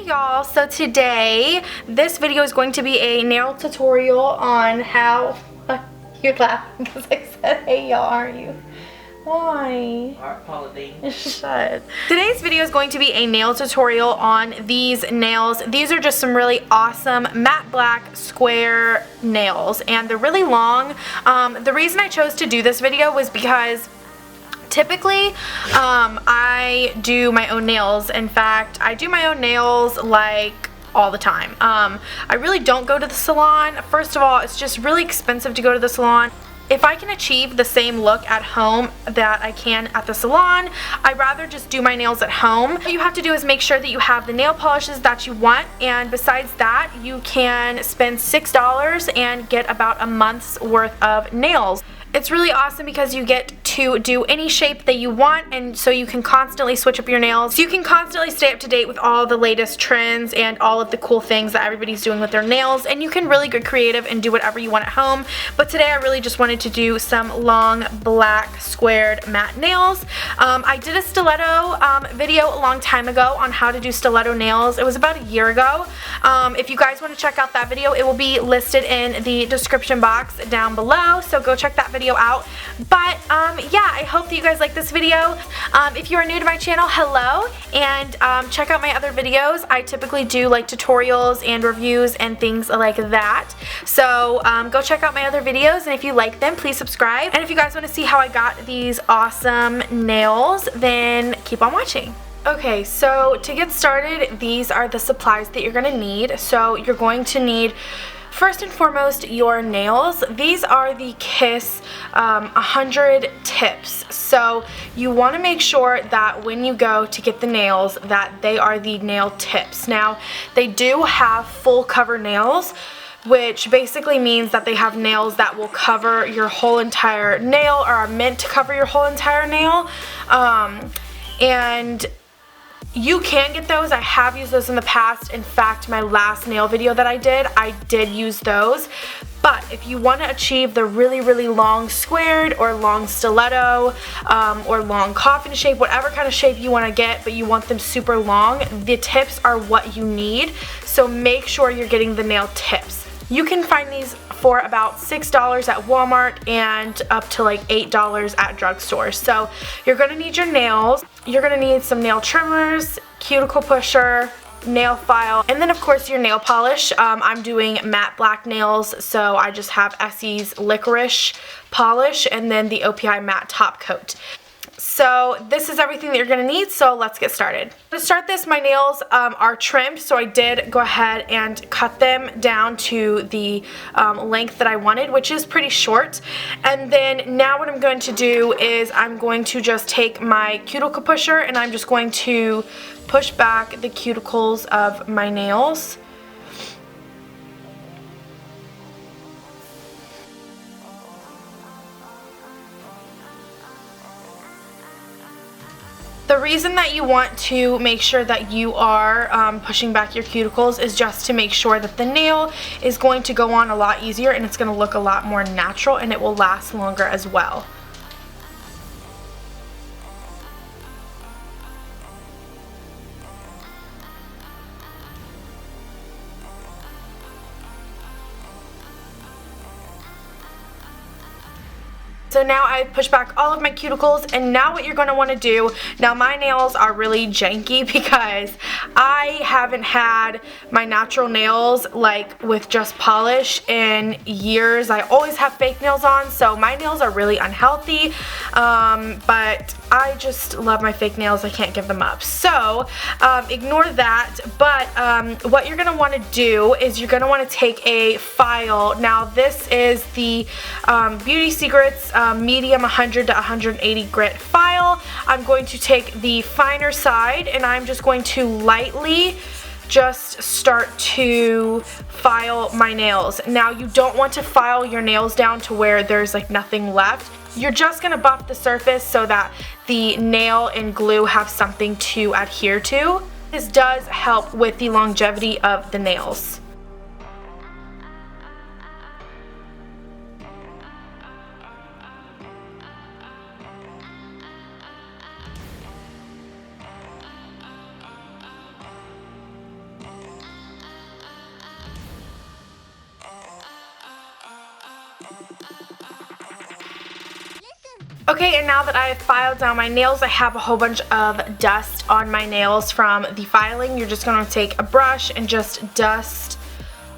y'all, so today this video is going to be a nail tutorial on how you're laughing because I said hey y'all, aren't you? Why? Shut. Today's video is going to be a nail tutorial on these nails. These are just some really awesome matte black square nails and they're really long. The reason I chose to do this video was because typically, I do my own nails. In fact, I do my own nails like all the time. I really don't go to the salon. First of all, it's just really expensive to go to the salon. If I can achieve the same look at home that I can at the salon, I'd rather just do my nails at home. What you have to do is make sure that you have the nail polishes that you want, and besides that, you can spend $6 and get about a month's worth of nails. It's really awesome because you get to do any shape that you want, and so you can constantly switch up your nails. So you can constantly stay up to date with all the latest trends and all of the cool things that everybody's doing with their nails, and you can really get creative and do whatever you want at home. But today I really just wanted to do some long black squared matte nails. I did a stiletto video a long time ago on how to do stiletto nails. It was about a year ago. If you guys want to check out that video, it will be listed in the description box down below, so go check that video out. But yeah, I hope that you guys like this video. If you are new to my channel, hello, and check out my other videos. I typically do like tutorials and reviews and things like that. So go check out my other videos, and if you like them, please subscribe. And if you guys want to see how I got these awesome nails, then keep on watching. Okay, so to get started, these are the supplies that you're going to need. So you're going to need, first and foremost, your nails. These are the Kiss 100 tips. So you want to make sure that when you go to get the nails that they are the nail tips. Now, they do have full cover nails, which basically means that they have nails that will cover your whole entire nail, or are meant to cover your whole entire nail. And you can get those. I have used those in the past. In fact, my last nail video that I did use those. But if you want to achieve the really, really long squared or long stiletto or long coffin shape, whatever kind of shape you want to get, but you want them super long, the tips are what you need. So make sure you're getting the nail tips. You can find these for about $6 at Walmart and up to like $8 at drugstores. So you're going to need your nails, you're going to need some nail trimmers, cuticle pusher, nail file, and then of course your nail polish. I'm doing matte black nails, so I just have Essie's Licorice polish and then the OPI matte top coat. So this is everything that you're going to need, so let's get started. To start this, my nails are trimmed, so I did go ahead and cut them down to the length that I wanted, which is pretty short. And then now what I'm going to do is I'm going to just take my cuticle pusher and I'm just going to push back the cuticles of my nails. The reason that you want to make sure that you are pushing back your cuticles is just to make sure that the nail is going to go on a lot easier and it's going to look a lot more natural, and it will last longer as well. So now I've pushed back all of my cuticles, and now what you're going to want to do, now my nails are really janky because I haven't had my natural nails like with just polish in years. I always have fake nails on, so my nails are really unhealthy, but I just love my fake nails. I can't give them up. So ignore that, but what you're going to want to do is you're going to want to take a file. Now this is the Beauty Secrets medium 100 to 180 grit file. I'm going to take the finer side and I'm just going to lightly just start to file my nails. Now you don't want to file your nails down to where there's like nothing left. You're just going to buff the surface so that the nail and glue have something to adhere to. This does help with the longevity of the nails. Okay, and now that I have filed down my nails, I have a whole bunch of dust on my nails from the filing. You're just going to take a brush and just dust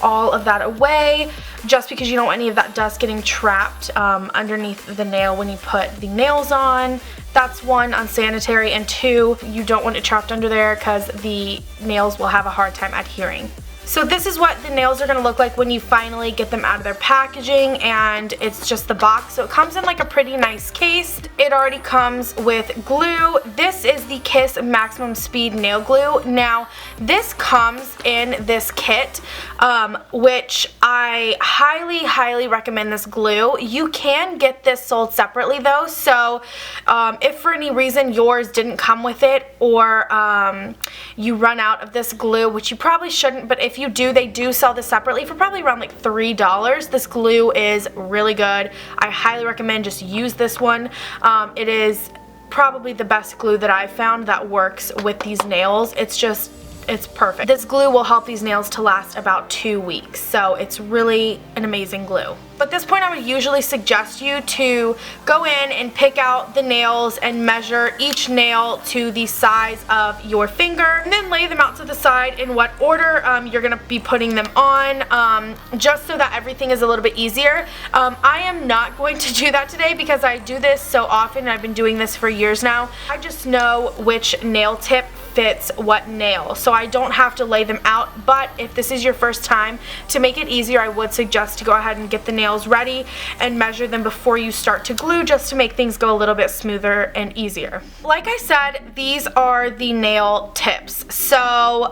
all of that away, just because you don't want any of that dust getting trapped underneath the nail when you put the nails on. That's one, unsanitary, and two, you don't want it trapped under there because the nails will have a hard time adhering. So this is what the nails are going to look like when you finally get them out of their packaging, and it's just the box. So it comes in like a pretty nice case. It already comes with glue. This is the Kiss Maximum Speed Nail Glue. Now this comes in this kit, which I highly recommend this glue. You can get this sold separately though, so if for any reason yours didn't come with it, or you run out of this glue, which you probably shouldn't, but if you do, they do sell this separately for probably around like $3. This glue is really good. I highly recommend just use this one. It is probably the best glue that I've found that works with these nails. It's perfect. This glue will help these nails to last about 2 weeks, so it's really an amazing glue. But at this point, I would usually suggest you to go in and pick out the nails and measure each nail to the size of your finger, and then lay them out to the side in what order you're going to be putting them on, just so that everything is a little bit easier. I am not going to do that today because I do this so often. I've been doing this for years now. I just know which nail tip fits what nail, so I don't have to lay them out. But if this is your first time, to make it easier, I would suggest to go ahead and get the nails ready and measure them before you start to glue, just to make things go a little bit smoother and easier. Like I said, these are the nail tips. So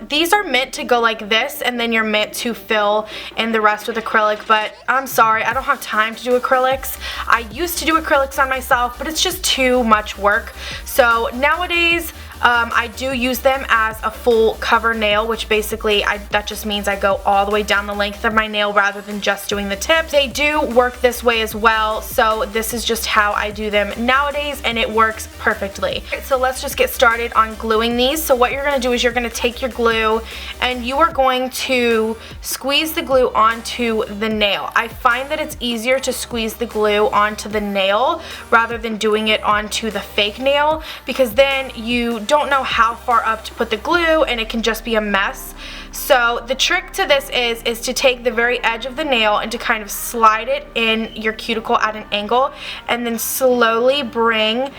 these are meant to go like this, and then you're meant to fill in the rest with acrylic, but I'm sorry, I don't have time to do acrylics. I used to do acrylics on myself, but it's just too much work. So nowadays, I do use them as a full cover nail, which basically that just means I go all the way down the length of my nail rather than just doing the tips. They do work this way as well, so this is just how I do them nowadays, and it works perfectly. So let's just get started on gluing these. So what you're going to do is you're going to take your glue and you are going to squeeze the glue onto the nail. I find that it's easier to squeeze the glue onto the nail rather than doing it onto the fake nail, because then you don't know how far up to put the glue and it can just be a mess. So the trick to this is to take the very edge of the nail and to kind of slide it in your cuticle at an angle, and then slowly bring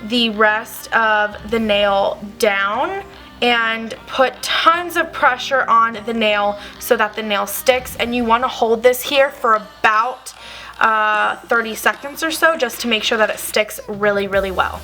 the rest of the nail down and put tons of pressure on the nail so that the nail sticks. And you want to hold this here for about 30 seconds or so, just to make sure that it sticks really well.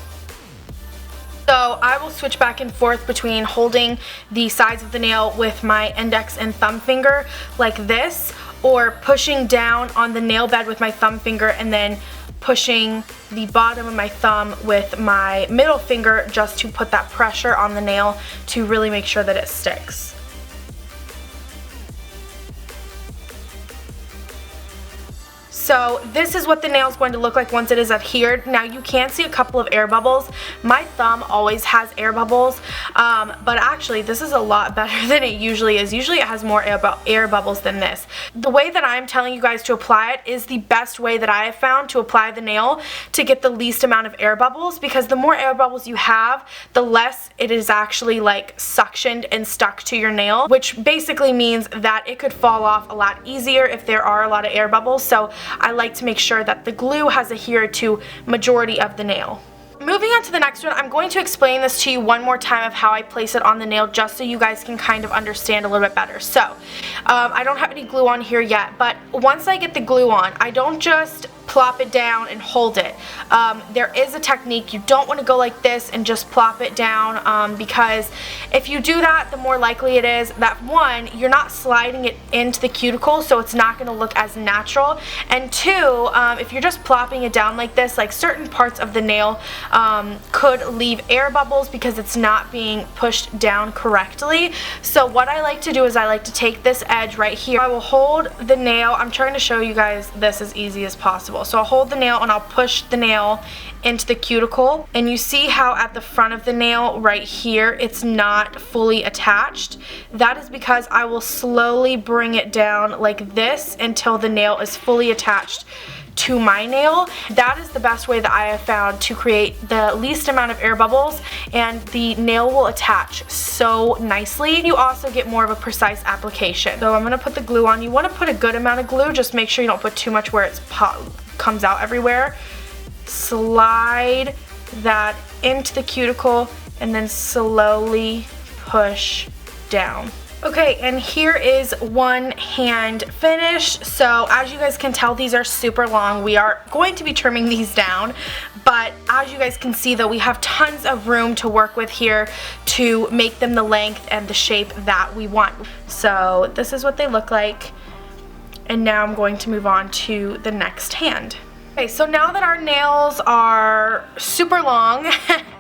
So I will switch back and forth between holding the sides of the nail with my index and thumb finger like this, or pushing down on the nail bed with my thumb finger and then pushing the bottom of my thumb with my middle finger, just to put that pressure on the nail to really make sure that it sticks. So this is what the nail is going to look like once it is adhered. Now you can see a couple of air bubbles. My thumb always has air bubbles, but actually this is a lot better than it usually is. Usually it has more air bubbles than this. The way that I'm telling you guys to apply it is the best way that I have found to apply the nail to get the least amount of air bubbles, because the more air bubbles you have, the less it is actually like suctioned and stuck to your nail, which basically means that it could fall off a lot easier if there are a lot of air bubbles. So I like to make sure that the glue has adhered to majority of the nail. Moving on to the next one, I'm going to explain this to you one more time of how I place it on the nail, just so you guys can kind of understand a little bit better. So I don't have any glue on here yet, but once I get the glue on, I don't just plop it down and hold it. There is a technique. You don't want to go like this and just plop it down, because if you do that, the more likely it is that, one, you're not sliding it into the cuticle, so it's not going to look as natural, and two, if you're just plopping it down like this, like certain parts of the nail could leave air bubbles because it's not being pushed down correctly. So what I like to do is I like to take this edge right here. I will hold the nail. I'm trying to show you guys this as easy as possible. So I'll hold the nail and I'll push the nail into the cuticle, and you see how at the front of the nail right here it's not fully attached. That is because I will slowly bring it down like this until the nail is fully attached to my nail. That is the best way that I have found to create the least amount of air bubbles, and the nail will attach so nicely. You also get more of a precise application. So I'm going to put the glue on. You want to put a good amount of glue, just make sure you don't put too much where it comes out everywhere. Slide that into the cuticle and then slowly push down. Okay, and here is one hand finished. So as you guys can tell, these are super long. We are going to be trimming these down, but as you guys can see though, we have tons of room to work with here to make them the length and the shape that we want. So this is what they look like, and now I'm going to move on to the next hand. Okay, so now that our nails are super long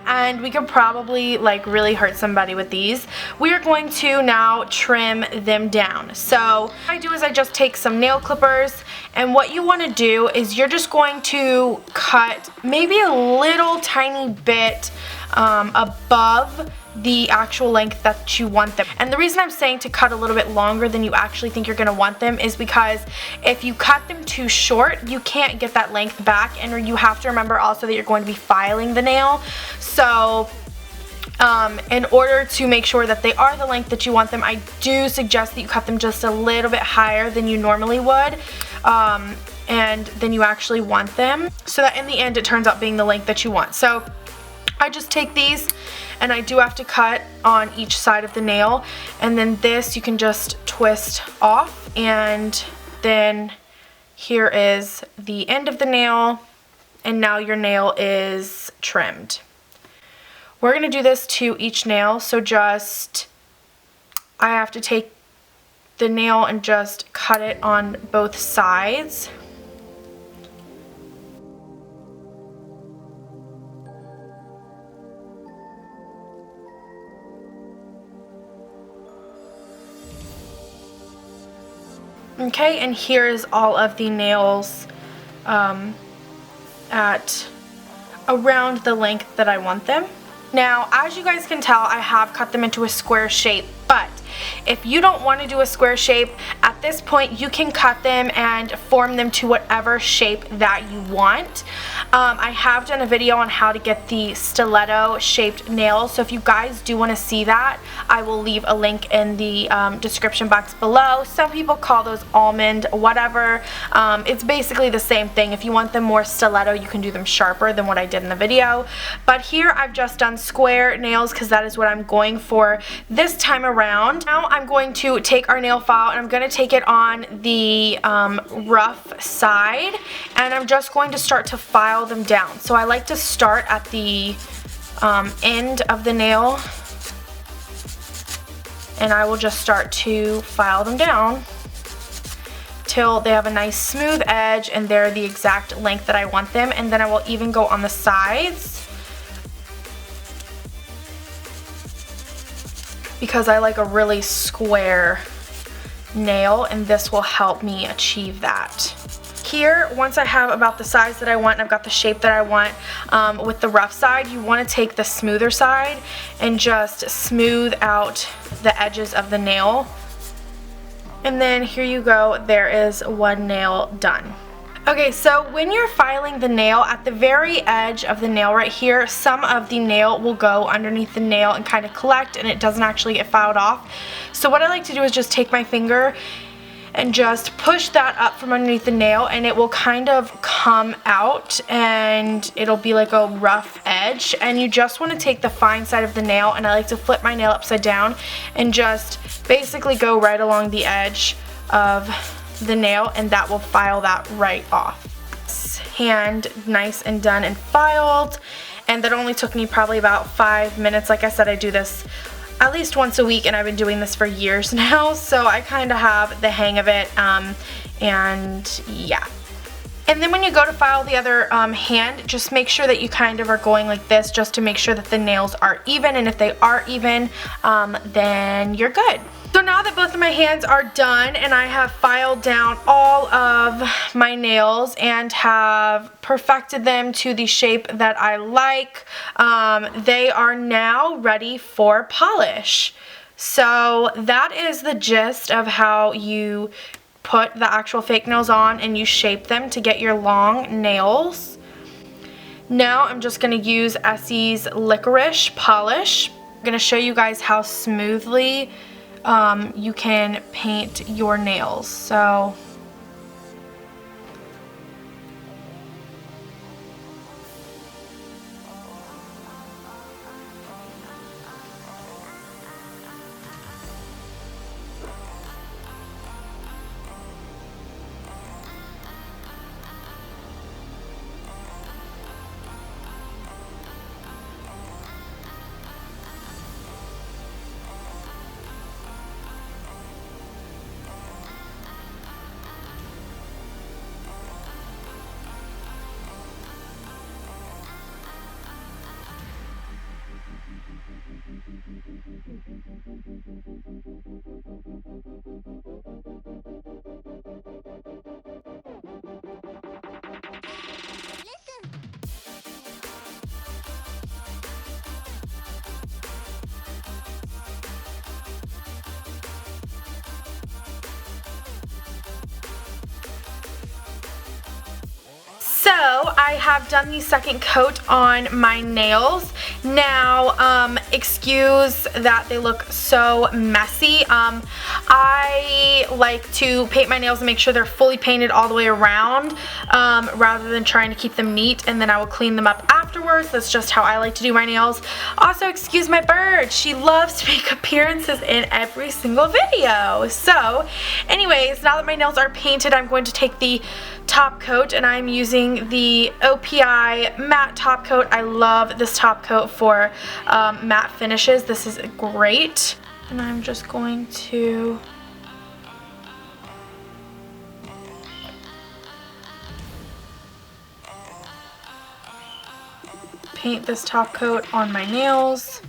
and we could probably like really hurt somebody with these, we are going to now trim them down. So what I do is I just take some nail clippers, and what you want to do is you're just going to cut maybe a little tiny bit above the actual length that you want them. And the reason I'm saying to cut a little bit longer than you actually think you're going to want them is because if you cut them too short, you can't get that length back, and you have to remember also that you're going to be filing the nail. So in order to make sure that they are the length that you want them, I do suggest that you cut them just a little bit higher than you normally would, and then you actually want them, so that in the end it turns out being the length that you want. So I just take these, and I do have to cut on each side of the nail, and then this you can just twist off, and then here is the end of the nail, and now your nail is trimmed. We're going to do this to each nail, so I have to take the nail and just cut it on both sides. Okay, and here's all of the nails at around the length that I want them. Now, as you guys can tell, I have cut them into a square shape, but if you don't want to do a square shape, at this point you can cut them and form them to whatever shape that you want. I have done a video on how to get the stiletto shaped nails, so if you guys do want to see that, I will leave a link in the description box below. Some people call those almond, whatever. It's basically the same thing. If you want them more stiletto, you can do them sharper than what I did in the video. But here I've just done square nails because that is what I'm going for this time around. Now I'm going to take our nail file and I'm going to take it on the rough side, and I'm just going to start to file them down. So I like to start at the end of the nail, and I will just start to file them down till they have a nice smooth edge and they're the exact length that I want them. And then I will even go on the sides, because I like a really square nail, and this will help me achieve that. Here, once I have about the size that I want and I've got the shape that I want, with the rough side, you want to take the smoother side and just smooth out the edges of the nail. And then here you go, there is one nail done. Okay, so when you're filing the nail, at the very edge of the nail right here, some of the nail will go underneath the nail and kind of collect, and it doesn't actually get filed off. So what I like to do is just take my finger and just push that up from underneath the nail, and it will kind of come out and it'll be like a rough edge. And you just want to take the fine side of the nail, and I like to flip my nail upside down and just basically go right along the edge of the nail, and that will file that right off. Hand nice and done and filed, and that only took me probably about 5 minutes. Like I said, I do this at least once a week, and I've been doing this for years now, so I kind of have the hang of it, and yeah. And then when you go to file the other hand, just make sure that you kind of are going like this, just to make sure that the nails are even, and if they are even, then you're good. So now that both of my hands are done and I have filed down all of my nails and have perfected them to the shape that I like, they are now ready for polish. So that is the gist of how you put the actual fake nails on and you shape them to get your long nails. Now I'm just going to use Essie's Licorice Polish. I'm going to show you guys how smoothly you can paint your nails. So I have done the second coat on my nails. Now, excuse that they look so messy. I like to paint my nails and make sure they're fully painted all the way around rather than trying to keep them neat, and then I will clean them up afterwards. That's just how I like to do my nails. Also, excuse my bird. She loves to make appearances in every single video. So, anyways, now that my nails are painted, I'm going to take the top coat, and I'm using the OPI matte top coat. I love this top coat for matte finishes. This is great. And I'm just going to paint this top coat on my nails.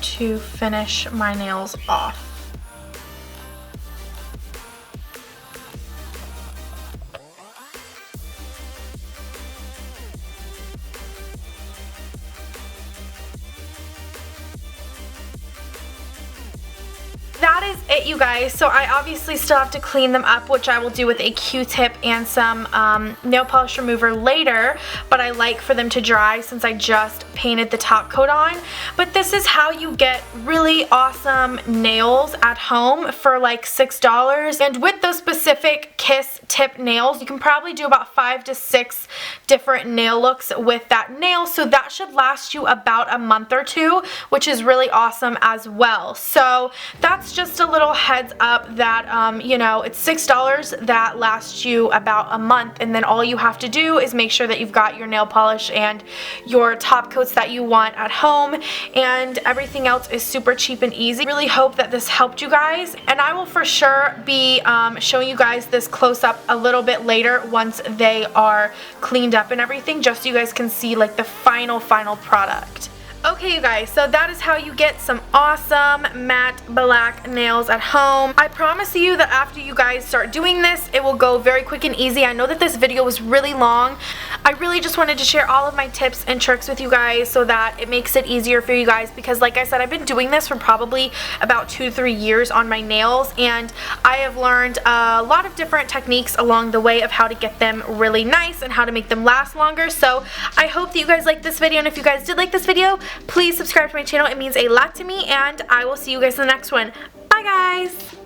To finish my nails off. That is it, you guys. So I obviously still have to clean them up, which I will do with a Q-tip and some nail polish remover later, but I like for them to dry since I just painted the top coat on. But this is how you get really awesome nails at home for like $6. And with those specific Kiss tip nails, you can probably do about 5 to 6 different nail looks with that nail, so that should last you about a month or two, which is really awesome as well. So that's just a little heads up that you know, it's $6 that lasts you about a month, and then all you have to do is make sure that you've got your nail polish and your top coats that you want at home, and everything else is super cheap and easy. Really hope that this helped you guys, and I will for sure be showing you guys this close up a little bit later once they are cleaned up and everything, just so you guys can see like the final product. Okay, you guys, so that is how you get some awesome matte black nails at home. I promise you that after you guys start doing this, it will go very quick and easy. I know that this video was really long. I really just wanted to share all of my tips and tricks with you guys so that it makes it easier for you guys, because like I said, I've been doing this for probably about 2 to 3 years on my nails, and I have learned a lot of different techniques along the way of how to get them really nice and how to make them last longer. So I hope that you guys liked this video, and if you guys did like this video, please subscribe to my channel. It means a lot to me, and I will see you guys in the next one. Bye, guys!